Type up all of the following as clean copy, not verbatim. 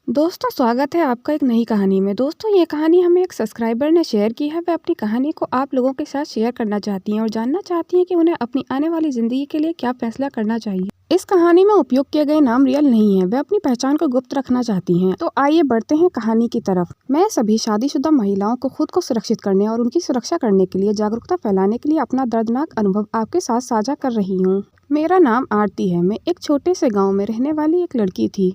दोस्तों स्वागत है आपका एक नई कहानी में। दोस्तों ये कहानी हमें एक सब्सक्राइबर ने शेयर की है। वह अपनी कहानी को आप लोगों के साथ शेयर करना चाहती हैं और जानना चाहती हैं कि उन्हें अपनी आने वाली ज़िंदगी के लिए क्या फैसला करना चाहिए। इस कहानी में उपयोग किए गए नाम रियल नहीं है। वह अपनी पहचान को गुप्त रखना चाहती हैं। तो आइए बढ़ते हैं कहानी की तरफ। मैं सभी शादीशुदा महिलाओं को खुद को सुरक्षित करने और उनकी सुरक्षा करने के लिए जागरूकता फैलाने के लिए अपना दर्दनाक अनुभव आपके साथ साझा कर रही हूँ। मेरा नाम आरती है। मैं एक छोटे से गाँव में रहने वाली एक लड़की थी।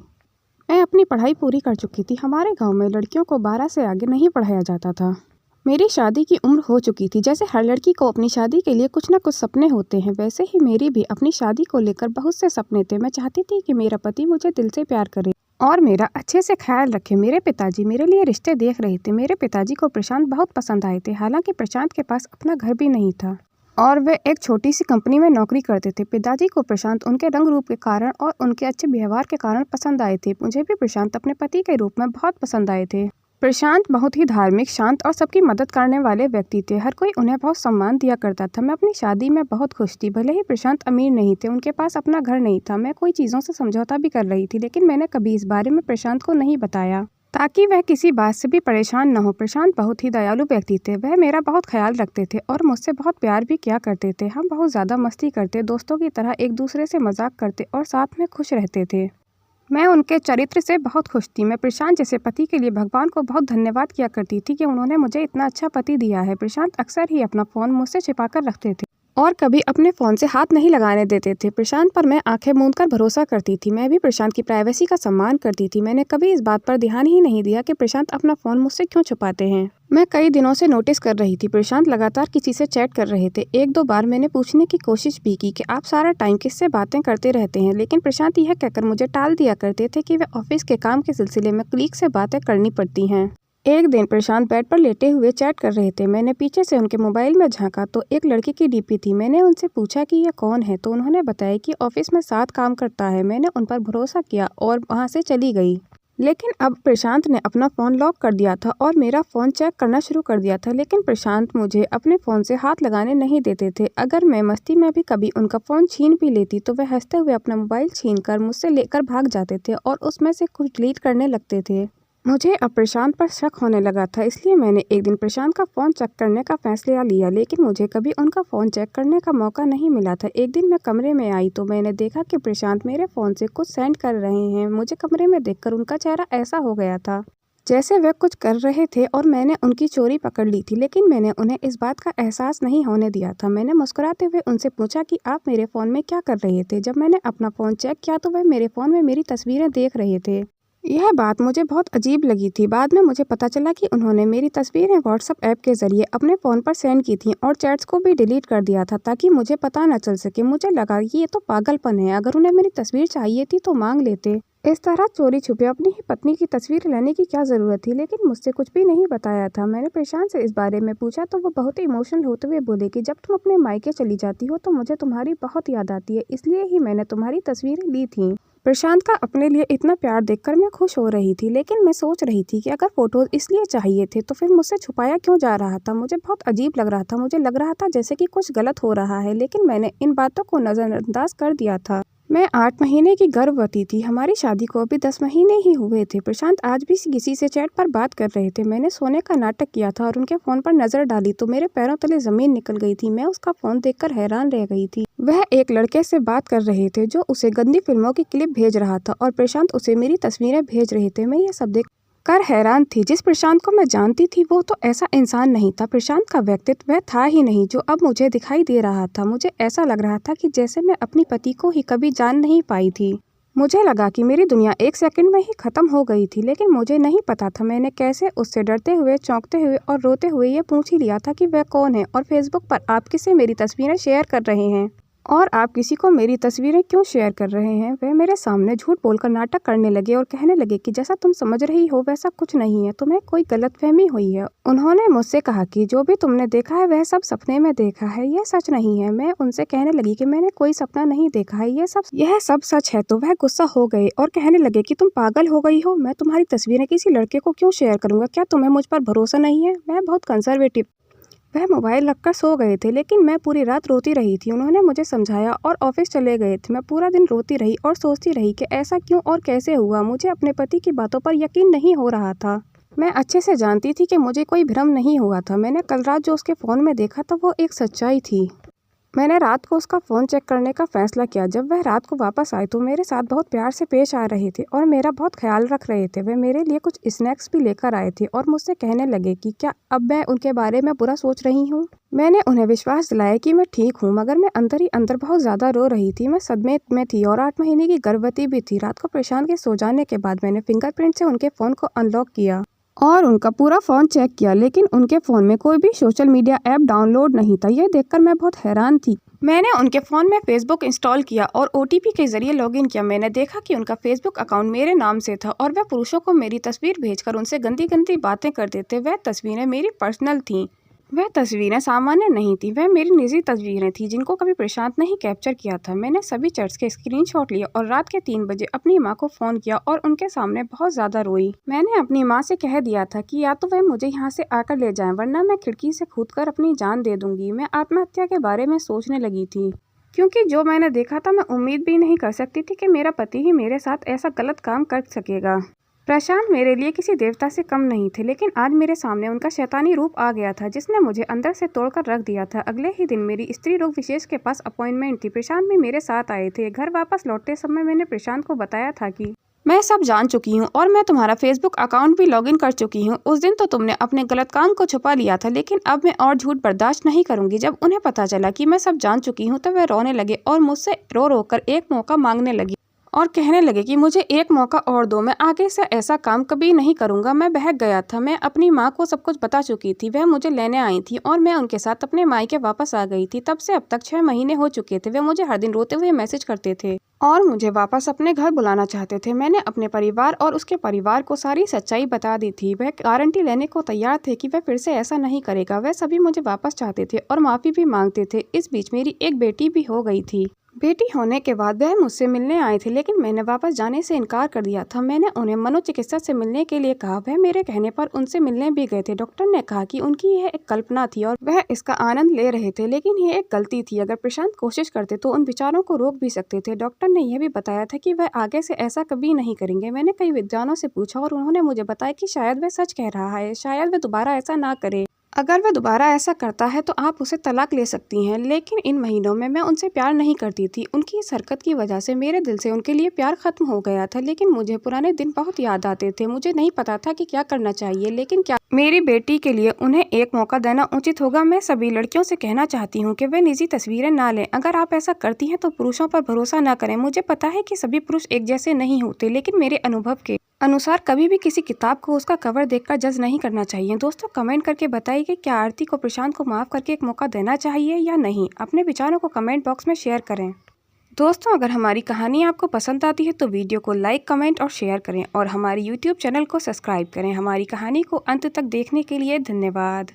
मैं अपनी पढ़ाई पूरी कर चुकी थी। हमारे गांव में लड़कियों को 12 से आगे नहीं पढ़ाया जाता था। मेरी शादी की उम्र हो चुकी थी। जैसे हर लड़की को अपनी शादी के लिए कुछ ना कुछ सपने होते हैं, वैसे ही मेरी भी अपनी शादी को लेकर बहुत से सपने थे। मैं चाहती थी कि मेरा पति मुझे दिल से प्यार करे और मेरा अच्छे से ख्याल रखे। मेरे पिताजी मेरे लिए रिश्ते देख रहे थे। मेरे पिताजी को प्रशांत बहुत पसंद आए थे। हालांकि प्रशांत के पास अपना घर भी नहीं था और वे एक छोटी सी कंपनी में नौकरी करते थे। पिताजी को प्रशांत उनके रंग रूप के कारण और उनके अच्छे व्यवहार के कारण पसंद आए थे। मुझे भी प्रशांत अपने पति के रूप में बहुत पसंद आए थे। प्रशांत बहुत ही धार्मिक, शांत और सबकी मदद करने वाले व्यक्ति थे। हर कोई उन्हें बहुत सम्मान दिया करता था। मैं अपनी शादी में बहुत खुश थी। भले ही प्रशांत अमीर नहीं थे, उनके पास अपना घर नहीं था। मैं कोई चीज़ों से समझौता भी कर रही थी, लेकिन मैंने कभी इस बारे में प्रशांत को नहीं बताया ताकि वह किसी बात से भी परेशान न हो। प्रशांत बहुत ही दयालु व्यक्ति थे। वह मेरा बहुत ख्याल रखते थे और मुझसे बहुत प्यार भी किया करते थे। हम बहुत ज़्यादा मस्ती करते, दोस्तों की तरह एक दूसरे से मजाक करते और साथ में खुश रहते थे। मैं उनके चरित्र से बहुत खुश थी। मैं प्रशांत जैसे पति के लिए भगवान को बहुत धन्यवाद किया करती थी कि उन्होंने मुझे इतना अच्छा पति दिया है। प्रशांत अक्सर ही अपना फ़ोन मुझसे छिपा कर रखते थे और कभी अपने फ़ोन से हाथ नहीं लगाने देते थे। प्रशांत पर मैं आंखें मूंद कर भरोसा करती थी। मैं भी प्रशांत की प्राइवेसी का सम्मान करती थी। मैंने कभी इस बात पर ध्यान ही नहीं दिया कि प्रशांत अपना फ़ोन मुझसे क्यों छुपाते हैं। मैं कई दिनों से नोटिस कर रही थी, प्रशांत लगातार किसी से चैट कर रहे थे। एक दो बार मैंने पूछने की कोशिश भी की कि आप सारा टाइम किससे बातें करते रहते हैं, लेकिन प्रशांत यह कहकर मुझे टाल दिया करते थे कि वे ऑफिस के काम के सिलसिले में कलीग से बातें करनी पड़ती हैं। एक दिन प्रशांत बेड पर लेटे हुए चैट कर रहे थे। मैंने पीछे से उनके मोबाइल में झांका तो एक लड़की की डीपी थी। मैंने उनसे पूछा कि यह कौन है, तो उन्होंने बताया कि ऑफिस में साथ काम करता है। मैंने उन पर भरोसा किया और वहां से चली गई। लेकिन अब प्रशांत ने अपना फ़ोन लॉक कर दिया था और मेरा फ़ोन चेक करना शुरू कर दिया था। लेकिन प्रशांत मुझे अपने फ़ोन से हाथ लगाने नहीं देते थे। अगर मैं मस्ती में भी कभी उनका फ़ोन छीन भी लेती तो वह हंसते हुए अपना मोबाइल छीनकर मुझसे लेकर भाग जाते थे और उसमें से कुछ डिलीट करने लगते थे। मुझे अब प्रशांत पर शक होने लगा था, इसलिए मैंने एक दिन प्रशांत का फ़ोन चेक करने का फैसला लिया, लेकिन मुझे कभी उनका फ़ोन चेक करने का मौका नहीं मिला था। एक दिन मैं कमरे में आई तो मैंने देखा कि प्रशांत मेरे फ़ोन से कुछ सेंड कर रहे हैं। मुझे कमरे में देखकर उनका चेहरा ऐसा हो गया था जैसे वे कुछ कर रहे थे और मैंने उनकी चोरी पकड़ ली थी, लेकिन मैंने उन्हें इस बात का एहसास नहीं होने दिया था। मैंने मुस्कुराते हुए उनसे पूछा कि आप मेरे फ़ोन में क्या कर रहे थे। जब मैंने अपना फ़ोन चेक किया तो वह मेरे फ़ोन में मेरी तस्वीरें देख रहे थे। यह बात मुझे बहुत अजीब लगी थी। बाद में मुझे पता चला कि उन्होंने मेरी तस्वीरें व्हाट्सएप ऐप के ज़रिए अपने फ़ोन पर सेंड की थीं और चैट्स को भी डिलीट कर दिया था ताकि मुझे पता न चल सके। मुझे लगा कि ये तो पागलपन है, अगर उन्हें मेरी तस्वीर चाहिए थी तो मांग लेते। इस तरह चोरी छुपे अपनी ही पत्नी की तस्वीर लेने की क्या ज़रूरत थी, लेकिन मुझसे कुछ भी नहीं बताया था। मैंने प्रशांत से इस बारे में पूछा तो वो बहुत ही इमोशनल होते हुए बोले कि जब तुम अपने मायके चली जाती हो तो मुझे तुम्हारी बहुत याद आती है, इसलिए ही मैंने तुम्हारी तस्वीरें ली थी। प्रशांत का अपने लिए इतना प्यार देखकर मैं खुश हो रही थी, लेकिन मैं सोच रही थी कि अगर फोटोज इसलिए चाहिए थे तो फिर मुझसे छुपाया क्यों जा रहा था। मुझे बहुत अजीब लग रहा था। मुझे लग रहा था जैसे कि कुछ गलत हो रहा है, लेकिन मैंने इन बातों को नज़रअंदाज कर दिया था। मैं 8 महीने की गर्भवती थी। हमारी शादी को अभी 10 महीने ही हुए थे। प्रशांत आज भी किसी से चैट पर बात कर रहे थे। मैंने सोने का नाटक किया था और उनके फ़ोन पर नज़र डाली तो मेरे पैरों तले ज़मीन निकल गई थी। मैं उसका फ़ोन देखकर हैरान रह गई थी। वह एक लड़के से बात कर रहे थे जो उसे गंदी फिल्मों की क्लिप भेज रहा था और प्रशांत उसे मेरी तस्वीरें भेज रहे थे। मैं ये सब देख कर हैरान थी। जिस प्रशांत को मैं जानती थी वो तो ऐसा इंसान नहीं था। प्रशांत का व्यक्तित्व वह था ही नहीं जो अब मुझे दिखाई दे रहा था। मुझे ऐसा लग रहा था कि जैसे मैं अपनी पति को ही कभी जान नहीं पाई थी। मुझे लगा कि मेरी दुनिया एक सेकंड में ही खत्म हो गई थी, लेकिन मुझे नहीं पता था मैंने कैसे उससे डरते हुए, चौंकते हुए और रोते हुए ये पूछ ही लिया था कि वह कौन है और फेसबुक पर आप किससे मेरी तस्वीरें शेयर कर रहे हैं और आप किसी को मेरी तस्वीरें क्यों शेयर कर रहे हैं। वह मेरे सामने झूठ बोलकर नाटक करने लगे और कहने लगे कि जैसा तुम समझ रही हो वैसा कुछ नहीं है, तुम्हें कोई गलतफहमी हुई है। उन्होंने मुझसे कहा कि जो भी तुमने देखा है वह सब सपने में देखा है, यह सच नहीं है। मैं उनसे कहने लगी कि मैंने कोई सपना नहीं देखा है, यह सब सच है। तो वह गुस्सा हो गए और कहने लगे कि तुम पागल हो गई हो, मैं तुम्हारी तस्वीरें किसी लड़के को क्यों शेयर करूंगा, क्या तुम्हें मुझ पर भरोसा नहीं है। मैं बहुत कंजर्वेटिव वह मोबाइल रखकर सो गए थे, लेकिन मैं पूरी रात रोती रही थी। उन्होंने मुझे समझाया और ऑफिस चले गए थे। मैं पूरा दिन रोती रही और सोचती रही कि ऐसा क्यों और कैसे हुआ। मुझे अपने पति की बातों पर यकीन नहीं हो रहा था। मैं अच्छे से जानती थी कि मुझे कोई भ्रम नहीं हुआ था। मैंने कल रात जो उसके फ़ोन में देखा था वो एक सच्चाई थी। मैंने रात को उसका फ़ोन चेक करने का फ़ैसला किया। जब वह रात को वापस आए तो मेरे साथ बहुत प्यार से पेश आ रहे थे और मेरा बहुत ख्याल रख रहे थे। वे मेरे लिए कुछ स्नैक्स भी लेकर आए थे और मुझसे कहने लगे कि क्या अब मैं उनके बारे में बुरा सोच रही हूँ। मैंने उन्हें विश्वास दिलाया कि मैं ठीक हूँ, मगर मैं अंदर ही अंदर बहुत ज़्यादा रो रही थी। मैं सदमे में थी और 8 महीने की गर्भवती भी थी। रात को प्रशांत के सो जाने के बाद मैंने फिंगरप्रिंट से उनके फ़ोन को अनलॉक किया और उनका पूरा फ़ोन चेक किया, लेकिन उनके फ़ोन में कोई भी सोशल मीडिया ऐप डाउनलोड नहीं था। यह देखकर मैं बहुत हैरान थी। मैंने उनके फ़ोन में फेसबुक इंस्टॉल किया और OTP के ज़रिए लॉगिन किया। मैंने देखा कि उनका फेसबुक अकाउंट मेरे नाम से था और वह पुरुषों को मेरी तस्वीर भेजकर उनसे गंदी गंदी बातें करते थे। वह तस्वीरें मेरी पर्सनल थीं। वह तस्वीरें सामान्य नहीं थी, वह मेरी निजी तस्वीरें थीं जिनको कभी प्रशांत ने ही कैप्चर किया था। मैंने सभी चैट्स के स्क्रीनशॉट लिए और रात के 3 बजे अपनी माँ को फ़ोन किया और उनके सामने बहुत ज़्यादा रोई। मैंने अपनी माँ से कह दिया था कि या तो वह मुझे यहाँ से आकर ले जाएं, वरना मैं खिड़की से कूदकर अपनी जान दे दूंगी। मैं आत्महत्या के बारे में सोचने लगी थी, क्योंकि जो मैंने देखा था मैं उम्मीद भी नहीं कर सकती थी कि मेरा पति ही मेरे साथ ऐसा गलत काम कर सकेगा। प्रशांत मेरे लिए किसी देवता से कम नहीं थे, लेकिन आज मेरे सामने उनका शैतानी रूप आ गया था जिसने मुझे अंदर से तोड़कर रख दिया था। अगले ही दिन मेरी स्त्री रोग विशेष के पास अपॉइंटमेंट थी। प्रशांत भी मेरे साथ आए थे। घर वापस लौटते समय मैंने प्रशांत को बताया था कि मैं सब जान चुकी हूँ और मैं तुम्हारा फेसबुक अकाउंट भी लॉगिन कर चुकी हूँ। उस दिन तो तुमने अपने गलत काम को छुपा लिया था, लेकिन अब मैं और झूठ बर्दाश्त नहीं करूंगी। जब उन्हें पता चला कि मैं सब जान चुकी हूँ तो वह रोने लगे और मुझसे रो रो कर एक मौका मांगने लगी और कहने लगे कि मुझे एक मौका और दो, मैं आगे से ऐसा काम कभी नहीं करूंगा। मैं बहक गया था। मैं अपनी माँ को सब कुछ बता चुकी थी। वह मुझे लेने आई थी और मैं उनके साथ अपने मायके वापस आ गई थी। तब से अब तक 6 महीने हो चुके थे। वे मुझे हर दिन रोते हुए मैसेज करते थे और मुझे वापस अपने घर बुलाना चाहते थे। मैंने अपने परिवार और उसके परिवार को सारी सच्चाई बता दी थी। वह गारंटी लेने को तैयार थे कि वह फिर से ऐसा नहीं करेगा। वह सभी मुझे वापस चाहते थे और माफ़ी भी मांगते थे। इस बीच मेरी एक बेटी भी हो गई थी। बेटी होने के बाद वह मुझसे मिलने आए थे, लेकिन मैंने वापस जाने से इनकार कर दिया था। मैंने उन्हें मनोचिकित्सक से मिलने के लिए कहा। वह मेरे कहने पर उनसे मिलने भी गए थे। डॉक्टर ने कहा कि उनकी यह एक कल्पना थी और वह इसका आनंद ले रहे थे, लेकिन यह एक गलती थी। अगर प्रशांत कोशिश करते तो उन विचारों को रोक भी सकते थे। डॉक्टर ने यह भी बताया था कि वह आगे से ऐसा कभी नहीं करेंगे। मैंने कई विद्वानों से पूछा और उन्होंने मुझे बताया कि शायद वह सच कह रहा है, शायद वह दोबारा ऐसा ना करे। अगर वह दोबारा ऐसा करता है तो आप उसे तलाक ले सकती हैं। लेकिन इन महीनों में मैं उनसे प्यार नहीं करती थी। उनकी इस हरकत की वजह से मेरे दिल से उनके लिए प्यार खत्म हो गया था। लेकिन मुझे पुराने दिन बहुत याद आते थे। मुझे नहीं पता था कि क्या करना चाहिए, लेकिन क्या मेरी बेटी के लिए उन्हें एक मौका देना उचित होगा। मैं सभी लड़कियों से कहना चाहती हूँ कि वे निजी तस्वीरें ना लें। अगर आप ऐसा करती हैं तो पुरुषों पर भरोसा ना करें। मुझे पता है कि सभी पुरुष एक जैसे नहीं होते, लेकिन मेरे अनुभव के अनुसार कभी भी किसी किताब को उसका कवर देखकर जज नहीं करना चाहिए। दोस्तों, कमेंट करके बताइए कि क्या आरती को प्रशांत को माफ़ करके एक मौका देना चाहिए या नहीं। अपने विचारों को कमेंट बॉक्स में शेयर करें। दोस्तों, अगर हमारी कहानी आपको पसंद आती है तो वीडियो को लाइक, कमेंट और शेयर करें और हमारे YouTube चैनल को सब्सक्राइब करें। हमारी कहानी को अंत तक देखने के लिए धन्यवाद।